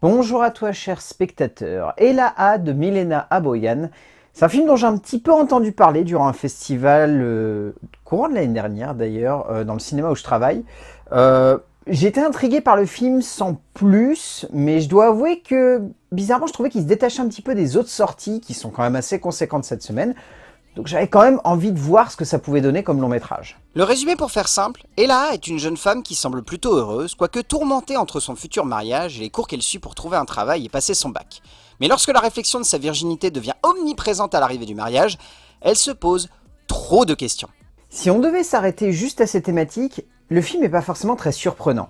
Bonjour à toi, cher spectateur. Ella A de Milena Aboyan. C'est un film dont j'ai un petit peu entendu parler durant un festival courant de l'année dernière d'ailleurs, dans le cinéma où je travaille. J'ai été intrigué par le film sans plus, mais je dois avouer que bizarrement je trouvais qu'il se détachait un petit peu des autres sorties qui sont quand même assez conséquentes cette semaine. Donc j'avais quand même envie de voir ce que ça pouvait donner comme long métrage. Le résumé pour faire simple, Ella est une jeune femme qui semble plutôt heureuse, quoique tourmentée entre son futur mariage et les cours qu'elle suit pour trouver un travail et passer son bac. Mais lorsque la réflexion de sa virginité devient omniprésente à l'arrivée du mariage, elle se pose trop de questions. Si on devait s'arrêter juste à ces thématiques, le film n'est pas forcément très surprenant.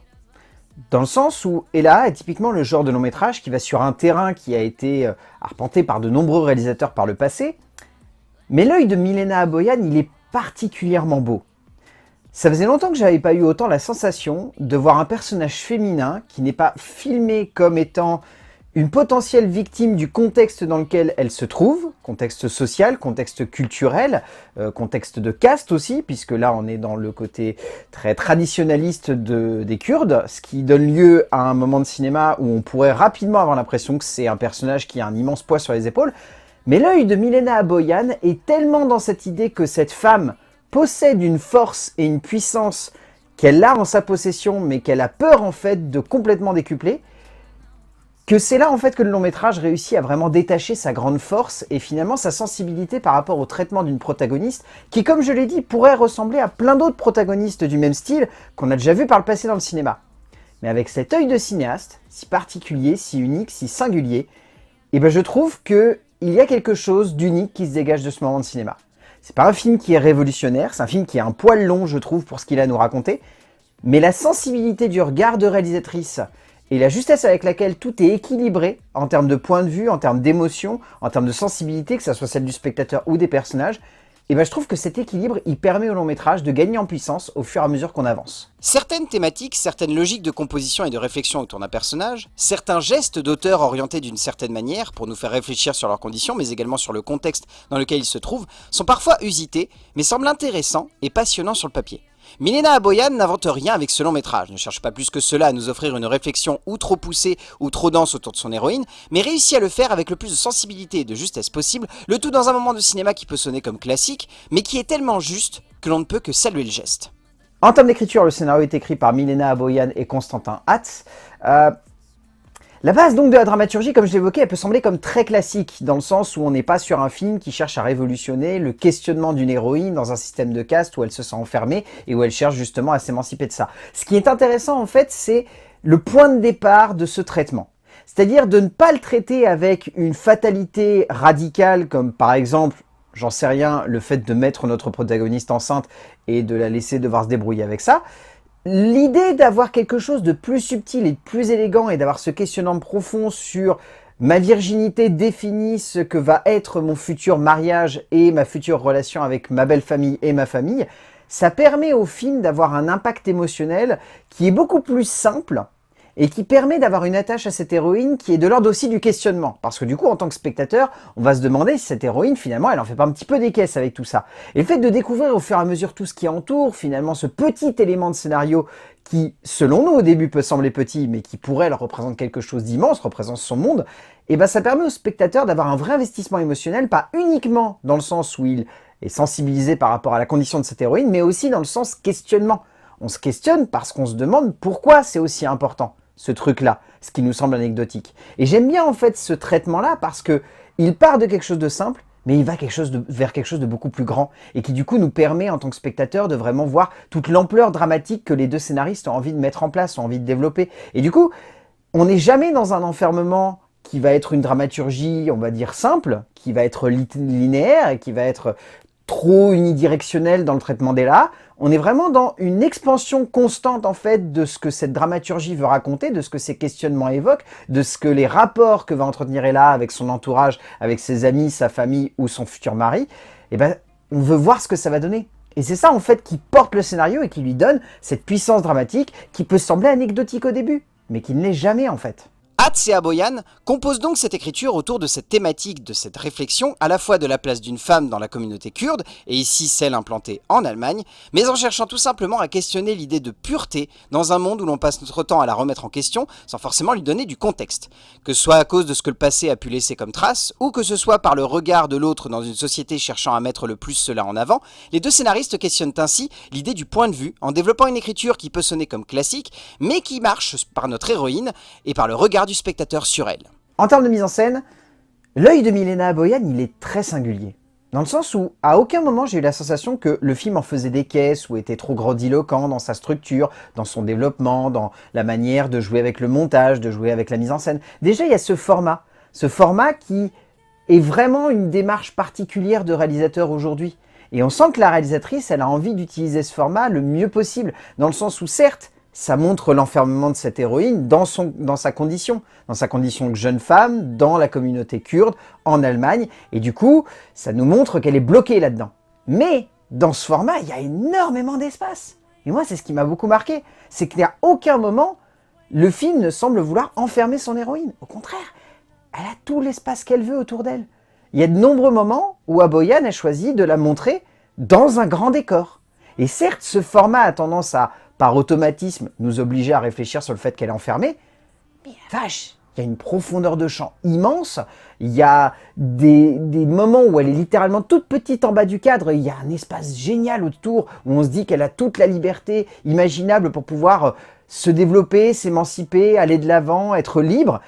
Dans le sens où Ella est typiquement le genre de long métrage qui va sur un terrain qui a été arpenté par de nombreux réalisateurs par le passé, mais l'œil de Milena Aboyan, il est particulièrement beau. Ça faisait longtemps que j'avais pas eu autant la sensation de voir un personnage féminin qui n'est pas filmé comme étant une potentielle victime du contexte dans lequel elle se trouve, contexte social, contexte culturel, contexte de caste aussi, puisque là on est dans le côté très traditionnaliste des Kurdes, ce qui donne lieu à un moment de cinéma où on pourrait rapidement avoir l'impression que c'est un personnage qui a un immense poids sur les épaules. Mais l'œil de Milena Aboyan est tellement dans cette idée que cette femme possède une force et une puissance qu'elle a en sa possession, mais qu'elle a peur en fait de complètement décupler, que c'est là en fait que le long métrage réussit à vraiment détacher sa grande force et finalement sa sensibilité par rapport au traitement d'une protagoniste qui, comme je l'ai dit, pourrait ressembler à plein d'autres protagonistes du même style qu'on a déjà vu par le passé dans le cinéma. Mais avec cet œil de cinéaste, si particulier, si unique, si singulier, je trouve que il y a quelque chose d'unique qui se dégage de ce moment de cinéma. C'est pas un film qui est révolutionnaire, c'est un film qui est un poil long, je trouve, pour ce qu'il a à nous raconter, mais la sensibilité du regard de réalisatrice et la justesse avec laquelle tout est équilibré en termes de point de vue, en termes d'émotion, en termes de sensibilité, que ce soit celle du spectateur ou des personnages, je trouve que cet équilibre, il permet au long métrage de gagner en puissance au fur et à mesure qu'on avance. Certaines thématiques, certaines logiques de composition et de réflexion autour d'un personnage, certains gestes d'auteur orientés d'une certaine manière pour nous faire réfléchir sur leurs conditions, mais également sur le contexte dans lequel ils se trouvent, sont parfois usités, mais semblent intéressants et passionnants sur le papier. Milena Aboyan n'invente rien avec ce long métrage, ne cherche pas plus que cela à nous offrir une réflexion ou trop poussée ou trop dense autour de son héroïne, mais réussit à le faire avec le plus de sensibilité et de justesse possible, le tout dans un moment de cinéma qui peut sonner comme classique, mais qui est tellement juste que l'on ne peut que saluer le geste. En termes d'écriture, le scénario est écrit par Milena Aboyan et Constantin Hatz. La base donc de la dramaturgie, comme je l'évoquais, elle peut sembler comme très classique, dans le sens où on n'est pas sur un film qui cherche à révolutionner le questionnement d'une héroïne dans un système de caste où elle se sent enfermée et où elle cherche justement à s'émanciper de ça. Ce qui est intéressant en fait, c'est le point de départ de ce traitement. C'est-à-dire de ne pas le traiter avec une fatalité radicale, comme par exemple, j'en sais rien, le fait de mettre notre protagoniste enceinte et de la laisser devoir se débrouiller avec ça. L'idée d'avoir quelque chose de plus subtil et de plus élégant et d'avoir ce questionnement profond sur ma virginité définit ce que va être mon futur mariage et ma future relation avec ma belle famille et ma famille, ça permet au film d'avoir un impact émotionnel qui est beaucoup plus simple et qui permet d'avoir une attache à cette héroïne qui est de l'ordre aussi du questionnement. Parce que du coup, en tant que spectateur, on va se demander si cette héroïne, finalement, elle en fait pas un petit peu des caisses avec tout ça. Et le fait de découvrir au fur et à mesure tout ce qui entoure, finalement, ce petit élément de scénario qui, selon nous, au début, peut sembler petit, mais qui pourrait leur représenter quelque chose d'immense, représente son monde, ça permet au spectateur d'avoir un vrai investissement émotionnel, pas uniquement dans le sens où il est sensibilisé par rapport à la condition de cette héroïne, mais aussi dans le sens questionnement. On se questionne parce qu'on se demande pourquoi c'est aussi important, ce truc-là, ce qui nous semble anecdotique. Et j'aime bien en fait ce traitement-là parce que il part de quelque chose de simple, mais il va vers quelque chose de beaucoup plus grand et qui du coup nous permet en tant que spectateur de vraiment voir toute l'ampleur dramatique que les deux scénaristes ont envie de mettre en place, ont envie de développer. Et du coup, on n'est jamais dans un enfermement qui va être une dramaturgie, on va dire simple, qui va être linéaire et qui va être trop unidirectionnel dans le traitement d'Ella. On est vraiment dans une expansion constante en fait de ce que cette dramaturgie veut raconter, de ce que ces questionnements évoquent, de ce que les rapports que va entretenir Ella avec son entourage, avec ses amis, sa famille ou son futur mari, on veut voir ce que ça va donner. Et c'est ça en fait qui porte le scénario et qui lui donne cette puissance dramatique qui peut sembler anecdotique au début, mais qui ne l'est jamais en fait. Hatz et Aboyan composent donc cette écriture autour de cette thématique, de cette réflexion, à la fois de la place d'une femme dans la communauté kurde, et ici celle implantée en Allemagne, mais en cherchant tout simplement à questionner l'idée de pureté dans un monde où l'on passe notre temps à la remettre en question, sans forcément lui donner du contexte. Que ce soit à cause de ce que le passé a pu laisser comme trace, ou que ce soit par le regard de l'autre dans une société cherchant à mettre le plus cela en avant, les deux scénaristes questionnent ainsi l'idée du point de vue, en développant une écriture qui peut sonner comme classique, mais qui marche par notre héroïne et par le regard du spectateur sur elle. En termes de mise en scène, l'œil de Milena Aboyan, il est très singulier. Dans le sens où, à aucun moment, j'ai eu la sensation que le film en faisait des caisses ou était trop grandiloquent dans sa structure, dans son développement, dans la manière de jouer avec le montage, de jouer avec la mise en scène. Déjà, il y a ce format qui est vraiment une démarche particulière de réalisateur aujourd'hui. Et on sent que la réalisatrice, elle a envie d'utiliser ce format le mieux possible, dans le sens où, certes, ça montre l'enfermement de cette héroïne dans sa condition de jeune femme, dans la communauté kurde, en Allemagne, et du coup, ça nous montre qu'elle est bloquée là-dedans. Mais, dans ce format, il y a énormément d'espace. Et moi, c'est ce qui m'a beaucoup marqué, c'est qu'à aucun moment, le film ne semble vouloir enfermer son héroïne. Au contraire, elle a tout l'espace qu'elle veut autour d'elle. Il y a de nombreux moments où Aboyan a choisi de la montrer dans un grand décor. Et certes, ce format a tendance à, par automatisme, nous obliger à réfléchir sur le fait qu'elle est enfermée, mais vache, il y a une profondeur de champ immense, il y a des moments où elle est littéralement toute petite en bas du cadre, il y a un espace génial autour, où on se dit qu'elle a toute la liberté imaginable pour pouvoir se développer, s'émanciper, aller de l'avant, être libre.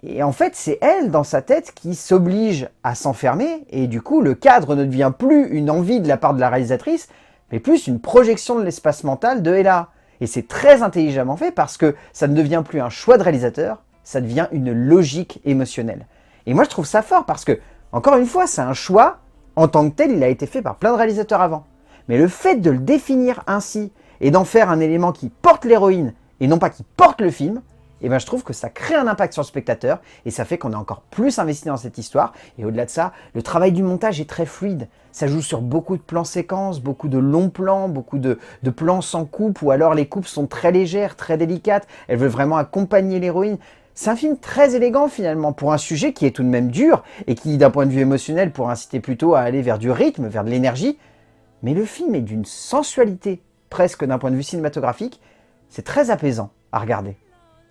Et en fait, c'est elle, dans sa tête, qui s'oblige à s'enfermer, et du coup, le cadre ne devient plus une envie de la part de la réalisatrice, mais plus une projection de l'espace mental de Ella. Et c'est très intelligemment fait parce que ça ne devient plus un choix de réalisateur, ça devient une logique émotionnelle. Et moi je trouve ça fort parce que, encore une fois, c'est un choix, en tant que tel, il a été fait par plein de réalisateurs avant. Mais le fait de le définir ainsi et d'en faire un élément qui porte l'héroïne et non pas qui porte le film, et ben je trouve que ça crée un impact sur le spectateur et ça fait qu'on est encore plus investi dans cette histoire. Et au-delà de ça, le travail du montage est très fluide. Ça joue sur beaucoup de plans séquences, beaucoup de longs plans, beaucoup de plans sans coupe, ou alors les coupes sont très légères, très délicates. Elles veulent vraiment accompagner l'héroïne. C'est un film très élégant finalement pour un sujet qui est tout de même dur et qui, d'un point de vue émotionnel, pourrait inciter plutôt à aller vers du rythme, vers de l'énergie. Mais le film est d'une sensualité, presque d'un point de vue cinématographique. C'est très apaisant à regarder.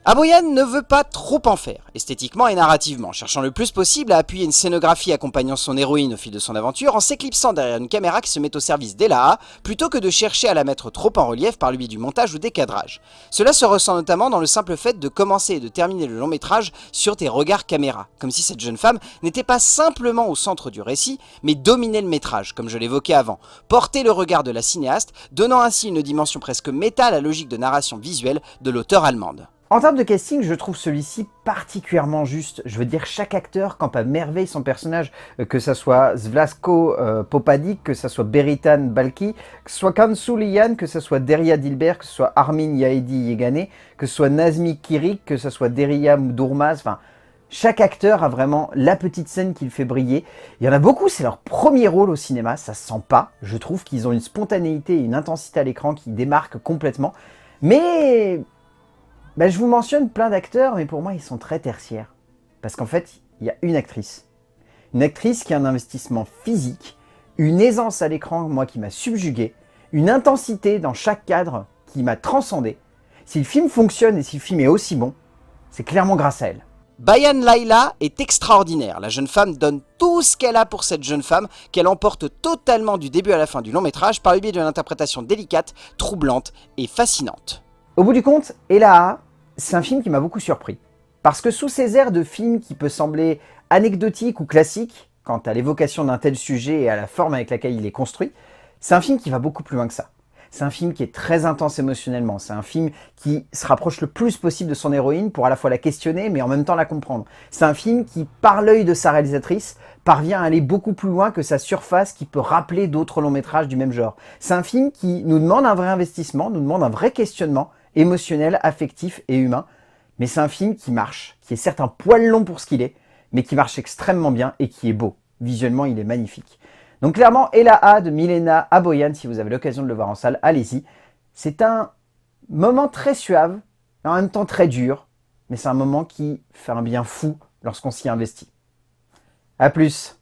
Aboyan ne veut pas trop en faire, esthétiquement et narrativement, cherchant le plus possible à appuyer une scénographie accompagnant son héroïne au fil de son aventure en s'éclipsant derrière une caméra qui se met au service d'Ella, plutôt que de chercher à la mettre trop en relief par le biais du montage ou des cadrages. Cela se ressent notamment dans le simple fait de commencer et de terminer le long métrage sur des regards caméra, comme si cette jeune femme n'était pas simplement au centre du récit, mais dominait le métrage, comme je l'évoquais avant, porter le regard de la cinéaste, donnant ainsi une dimension presque méta à la logique de narration visuelle de l'auteure allemande. En termes de casting, je trouve celui-ci particulièrement juste. Je veux dire, chaque acteur campe à merveille son personnage, que ce soit Zvlatko Popadik, que ce soit Beritan Balki, que ce soit Kansu Lian, que ce soit Deria Dilber, que ce soit Armin Yaedi Yegane, que ce soit Nazmi Kirik, que ce soit Deria Dourmaz, enfin, chaque acteur a vraiment la petite scène qui le fait briller. Il y en a beaucoup, c'est leur premier rôle au cinéma, ça se sent pas. Je trouve qu'ils ont une spontanéité et une intensité à l'écran qui démarquent complètement. Mais je vous mentionne plein d'acteurs, mais pour moi, ils sont très tertiaires. Parce qu'en fait, il y a une actrice. Une actrice qui a un investissement physique, une aisance à l'écran, moi, qui m'a subjugué, une intensité dans chaque cadre qui m'a transcendé. Si le film fonctionne et si le film est aussi bon, c'est clairement grâce à elle. Bayan Layla est extraordinaire. La jeune femme donne tout ce qu'elle a pour cette jeune femme, qu'elle emporte totalement du début à la fin du long métrage par le biais d'une interprétation délicate, troublante et fascinante. Au bout du compte, Ella, c'est un film qui m'a beaucoup surpris. Parce que sous ces airs de film qui peut sembler anecdotique ou classique, quant à l'évocation d'un tel sujet et à la forme avec laquelle il est construit, c'est un film qui va beaucoup plus loin que ça. C'est un film qui est très intense émotionnellement. C'est un film qui se rapproche le plus possible de son héroïne pour à la fois la questionner, mais en même temps la comprendre. C'est un film qui, par l'œil de sa réalisatrice, parvient à aller beaucoup plus loin que sa surface qui peut rappeler d'autres longs métrages du même genre. C'est un film qui nous demande un vrai investissement, nous demande un vrai questionnement émotionnel, affectif et humain. Mais c'est un film qui marche, qui est certes un poil long pour ce qu'il est, mais qui marche extrêmement bien et qui est beau. Visuellement, il est magnifique. Donc clairement, Ella de Milena Aboyan, si vous avez l'occasion de le voir en salle, allez-y. C'est un moment très suave, en même temps très dur, mais c'est un moment qui fait un bien fou lorsqu'on s'y investit. À plus!